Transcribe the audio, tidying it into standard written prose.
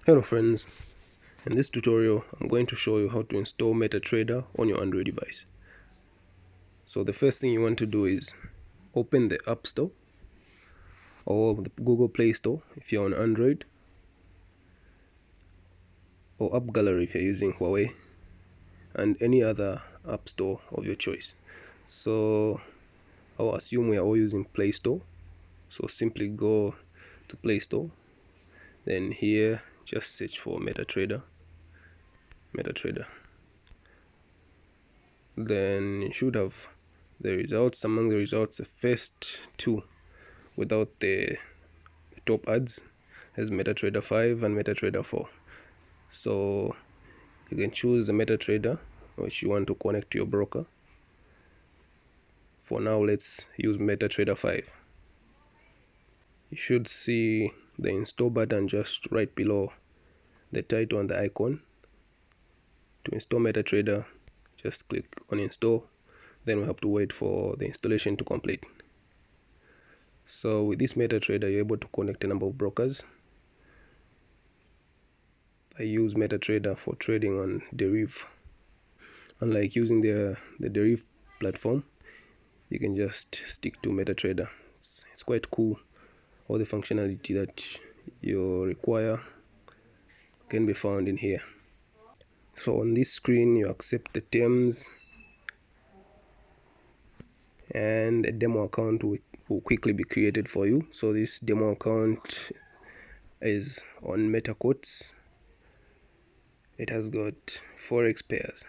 Hello friends, in this tutorial I'm going to show you how to install Metatrader on your Android device. So the first thing you want to do is open the App Store or the Google Play Store if you're on Android, or App Gallery if you're using Huawei, and any other app store of your choice. So I'll assume we are all using Play Store, so simply go to Play Store, then here just search for Metatrader. Then you should have the results. Among the results, the first two without the top ads is Metatrader 5 and Metatrader 4. So you can choose the Metatrader which you want to connect to your broker. For now, let's use Metatrader 5. You should see the install button just right below the title and the icon. To install Metatrader, just click on install. Then we have to wait for the installation to complete. So with this Metatrader, you're able to connect a number of brokers. I use Metatrader for trading on Deriv. Unlike using the Deriv platform, you can just stick to Metatrader. It's quite cool. All the functionality that you require can be found in here. So on this screen, you accept the terms, and a demo account will quickly be created for you. So this demo account is on Metacoats. It has got Forex pairs.